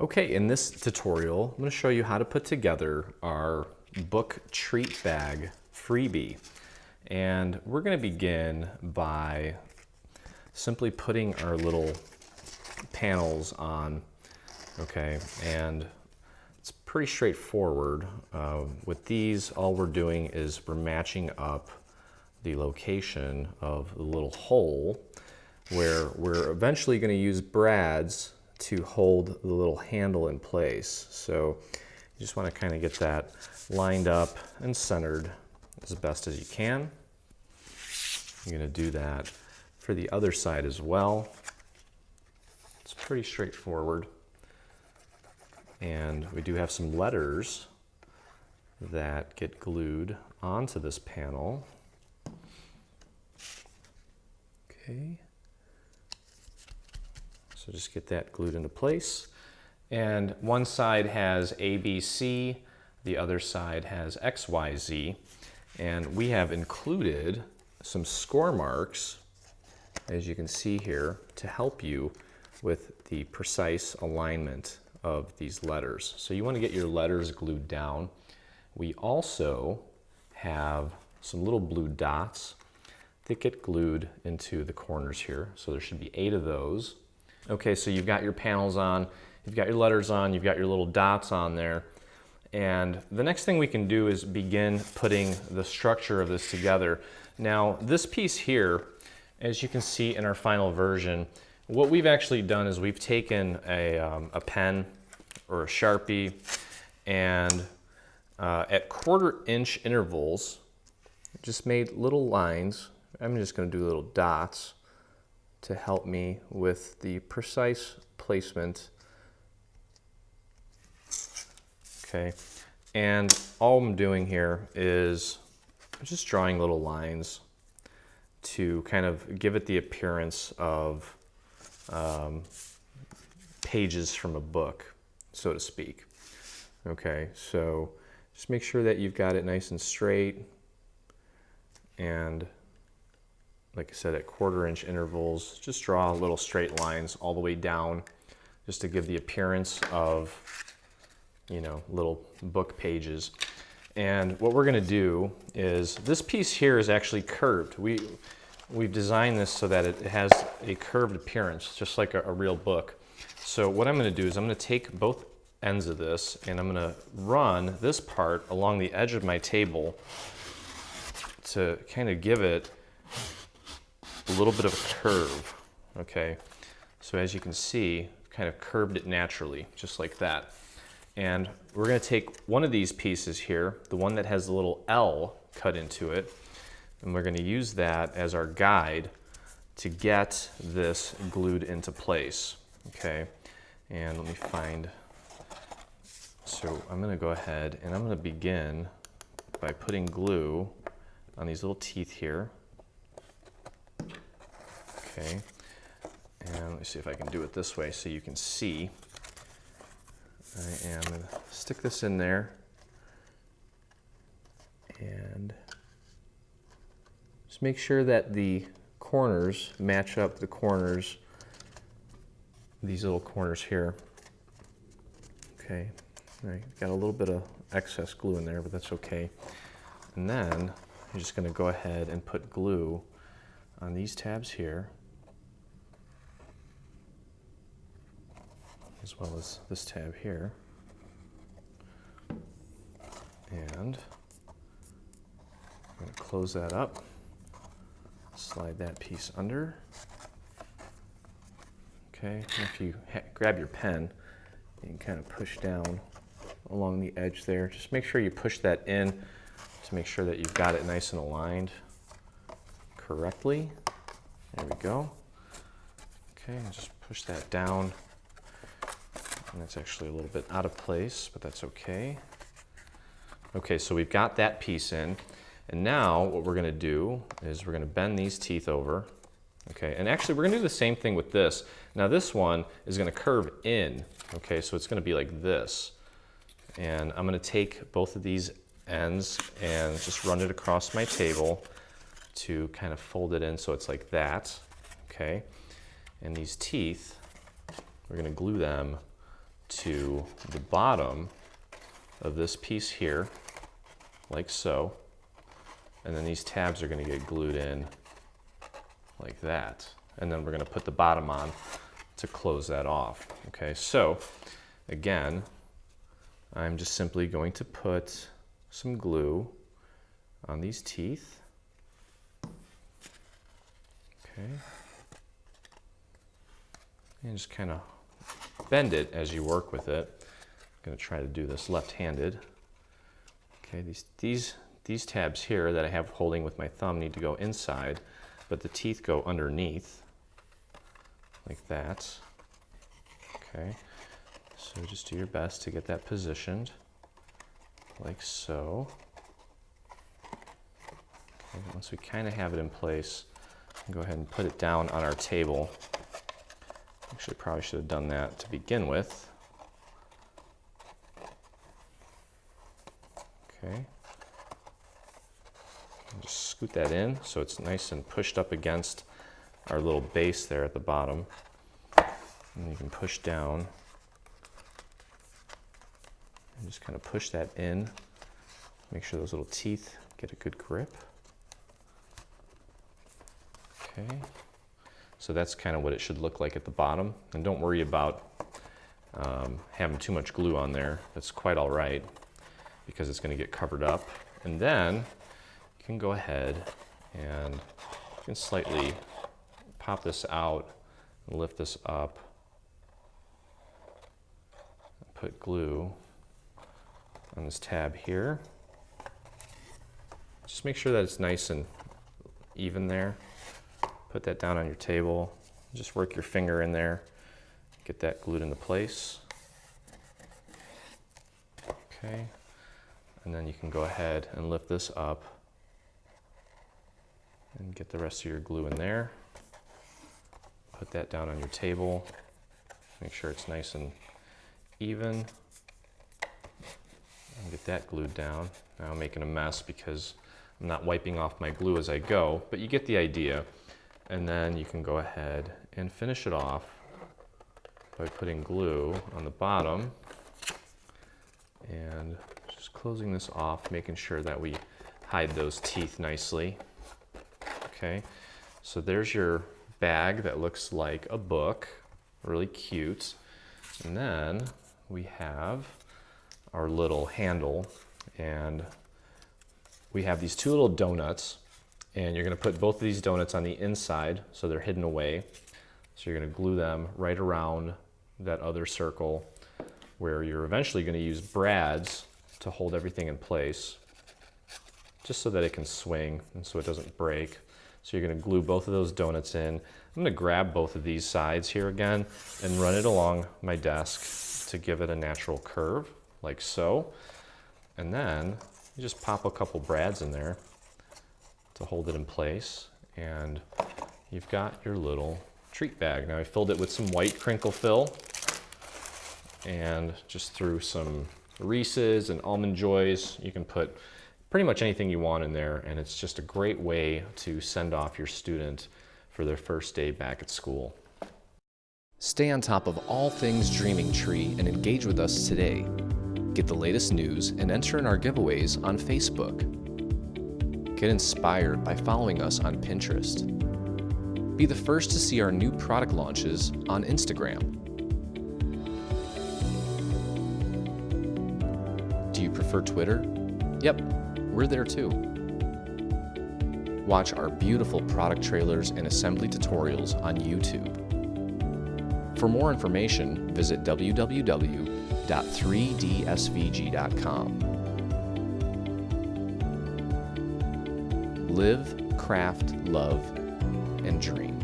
Okay, in this tutorial, I'm going to show you how to put together our book treat bag freebie. And we're going to begin by simply putting our little panels on, okay? And it's pretty straightforward. With these, all we're doing is we're matching up the location of the little hole where we're eventually going to use brads to hold the little handle in place. So you just want to kind of get that lined up and centered as best as you can. You're going to do that for the other side as well. It's pretty straightforward. And we do have some letters that get glued onto this panel. Okay. So just get that glued into place. And one side has ABC, the other side has XYZ. And we have included some score marks, as you can see here, to help you with the precise alignment of these letters. So you want to get your letters glued down. We also have some little blue dots that get glued into the corners here. So there should be 8 of those. Okay, so you've got your panels on, you've got your letters on, you've got your little dots on there. And the next thing we can do is begin putting the structure of this together. Now, this piece here, as you can see in our final version, what we've actually done is we've taken a pen or a Sharpie and at 1/4-inch intervals, just made little lines. I'm just going to do little dots to help me with the precise placement. Okay, and all I'm doing here is just drawing little lines to kind of give it the appearance of pages from a book, so to speak. Okay, so just make sure that you've got it nice and straight, and like I said, at 1/4-inch intervals, just draw little straight lines all the way down just to give the appearance of, you know, little book pages. And what we're going to do is, this piece here is actually curved. We've designed this so that it has a curved appearance, just like a real book. So what I'm going to do is I'm going to take both ends of this and I'm going to run this part along the edge of my table to kind of give it a little bit of a curve. Okay, so as you can see, kind of curved it naturally, just like that. And we're going to take one of these pieces here, the one that has the little L cut into it, and we're going to use that as our guide to get this glued into place. Okay, and let me find, so I'm going to go ahead and I'm going to begin by putting glue on these little teeth here. Okay, and let me see if I can do it this way so you can see. I am going to stick this in there and just make sure that the corners match up the corners, these little corners here. Okay, all right, got a little bit of excess glue in there, but that's okay. And then I'm just going to go ahead and put glue on these tabs here, as well as this tab here. And I'm going to close that up, slide that piece under. Okay, and if you grab your pen, you can kind of push down along the edge there. Just make sure you push that in to make sure that you've got it nice and aligned correctly. There we go. Okay, and just push that down. And that's actually a little bit out of place, but that's okay. Okay, so we've got that piece in. And now what we're going to do is we're going to bend these teeth over. Okay, and actually we're going to do the same thing with this. Now this one is going to curve in. Okay, so it's going to be like this. And I'm going to take both of these ends and just run it across my table to kind of fold it in so it's like that. Okay, and these teeth, we're going to glue them to the bottom of this piece here, like so. And then these tabs are going to get glued in like that. And then we're going to put the bottom on to close that off. Okay, so again, I'm just simply going to put some glue on these teeth. Okay. And just kind of bend it as you work with it. I'm going to try to do this left-handed. Okay, these tabs here that I have holding with my thumb need to go inside, but the teeth go underneath, like that. Okay, so just do your best to get that positioned, like so. Okay, once we kind of have it in place, go ahead and put it down on our table. Actually, probably should have done that to begin with. Okay. And just scoot that in so it's nice and pushed up against our little base there at the bottom. And you can push down and just kind of push that in. Make sure those little teeth get a good grip. Okay. So that's kind of what it should look like at the bottom. And don't worry about having too much glue on there. That's quite all right because it's going to get covered up. And then you can go ahead and you can slightly pop this out and lift this up. Put glue on this tab here. Just make sure that it's nice and even there. Put that down on your table. Just work your finger in there. Get that glued into place. Okay. And then you can go ahead and lift this up and get the rest of your glue in there. Put that down on your table. Make sure it's nice and even. And get that glued down. Now I'm making a mess because I'm not wiping off my glue as I go, but you get the idea. And then you can go ahead and finish it off by putting glue on the bottom and just closing this off, making sure that we hide those teeth nicely. Okay, so there's your bag that looks like a book, really cute. And then we have our little handle, and we have these two little donuts. And you're going to put both of these donuts on the inside so they're hidden away. So you're going to glue them right around that other circle where you're eventually going to use brads to hold everything in place just so that it can swing and so it doesn't break. So you're going to glue both of those donuts in. I'm going to grab both of these sides here again and run it along my desk to give it a natural curve like so. And then you just pop a couple brads in there to hold it in place, and you've got your little treat bag. Now I filled it with some white crinkle fill and just threw some Reese's and Almond Joys. You can put pretty much anything you want in there, and it's just a great way to send off your student for their first day back at school. Stay on top of all things Dreaming Tree and engage with us today. Get the latest news and enter in our giveaways on Facebook. Get inspired by following us on Pinterest. Be the first to see our new product launches on Instagram. Do you prefer Twitter? Yep, we're there too. Watch our beautiful product trailers and assembly tutorials on YouTube. For more information, visit www.3dsvg.com. Live, craft, love, and dream.